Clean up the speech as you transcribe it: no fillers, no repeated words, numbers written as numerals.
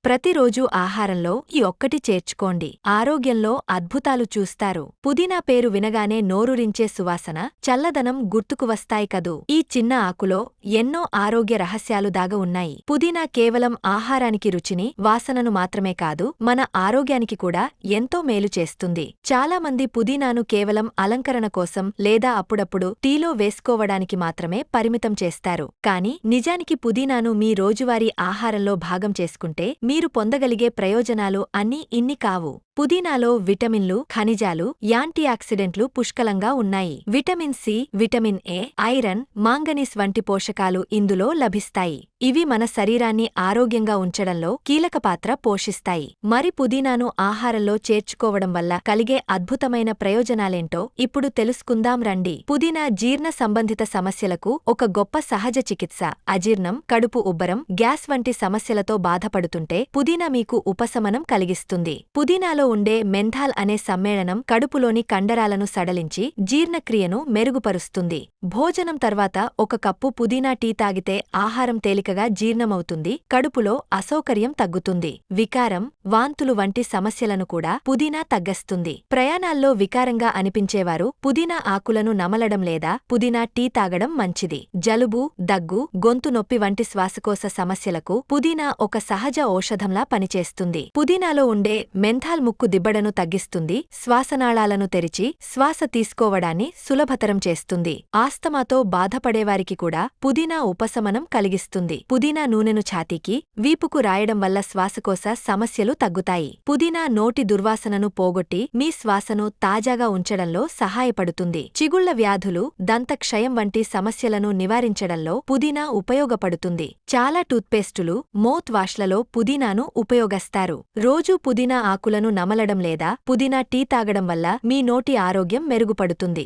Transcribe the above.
ప్రతిరోజూ ఆహారంలో ఈ ఒక్కటి చేర్చుకోండి. ఆరోగ్యంలో అద్భుతాలు చూస్తారు. పుదీనా పేరు వినగానే నోరూరించే సువాసన, చల్లదనం గుర్తుకు వస్తాయి కదూ. ఈ చిన్న ఆకులో ఎన్నో ఆరోగ్య రహస్యాలు దాగి ఉన్నాయి. పుదీనా కేవలం ఆహారానికి రుచిని, వాసనను మాత్రమే కాదు, మన ఆరోగ్యానికి కూడా ఎంతో మేలు చేస్తుంది. చాలా మంది పుదీనాను కేవలం అలంకరణ కోసం లేదా అప్పుడప్పుడు టీలో వేసుకోవడానికి మాత్రమే పరిమితం చేస్తారు. కానీ నిజానికి పుదీనాను మీ రోజువారీ ఆహారంలో భాగం చేసుకుంటే మీరు పొందగలిగే ప్రయోజనాలు అన్నీ ఇన్ని కావు. పుదీనాలో విటమిన్లు, ఖనిజాలు, యాంటీఆక్సిడెంట్లు పుష్కలంగా ఉన్నాయి. Vitamin C, vitamin A, iron, manganese వంటి పోషకాలు ఇందులో లభిస్తాయి. ఇవి మన శరీరాన్ని ఆరోగ్యంగా ఉంచడంలో కీలక పాత్ర పోషిస్తాయి. మరి పుదీనాను ఆహారంలో చేర్చుకోవడం వల్ల కలిగే అద్భుతమైన ప్రయోజనాలేంటో ఇప్పుడు తెలుసుకుందాం రండి. పుదీనా జీర్ణ సంబంధిత సమస్యలకు ఒక గొప్ప సహజ చికిత్స. అజీర్ణం, కడుపు ఉబ్బరం, గ్యాస్ వంటి సమస్యలతో బాధపడుతుంటే పుదీనా మీకు ఉపశమనం కలిగిస్తుంది. పుదీనాలో ఉండే మెంథాల్ అనే సమ్మేళనం కడుపులోని కండరాలను సడలించి జీర్ణక్రియను మెరుగుపరుస్తుంది. భోజనం తర్వాత ఒక కప్పు పుదీనా టీ తాగితే ఆహారం తేలికగా జీర్ణమవుతుంది, కడుపులో అసౌకర్యం తగ్గుతుంది. వికారం, వాంతులు వంటి సమస్యలను కూడా పుదీనా తగ్గస్తుంది. ప్రయాణాల్లో వికారంగా అనిపించేవారు పుదీనా ఆకులను నమలడం లేదా పుదీనా టీ తాగడం మంచిది. జలుబు, దగ్గు, గొంతు నొప్పి వంటి శ్వాసకోశ సమస్యలకు పుదీనా ఒక సహజ ఔషధంలా పనిచేస్తుంది. పుదీనాలో ఉండే మెంథాల్ ముక్కు దిబ్బడను తగ్గిస్తుంది, శ్వాసనాళాలను తెరిచి శ్వాస తీసుకోవడాన్ని సులభతరం చేస్తుంది. ఆస్తమాతో బాధపడేవారికి కూడా పుదీనా ఉపశమనం కలిగిస్తుంది. పుదీనా నూనెను ఛాతీకి, వీపుకు రాయడం వల్ల శ్వాసకోశ సమస్యలు తగ్గుతాయి. పుదీనా నోటి దుర్వాసనను పోగొట్టి మీ శ్వాసను తాజాగా ఉంచడంలో సహాయపడుతుంది. చిగుళ్ల వ్యాధులు, దంతక్షయం వంటి సమస్యలను నివారించడంలో పుదీనా ఉపయోగపడుతుంది. చాలా టూత్పేస్టులు, మౌత్ వాష్లలో పుదీనాను ఉపయోగిస్తారు. రోజూ పుదీనా ఆకులను నమలడం లేదా పుదీనా టీ తాగడం వల్ల మీ నోటి ఆరోగ్యం మెరుగుపడుతుంది.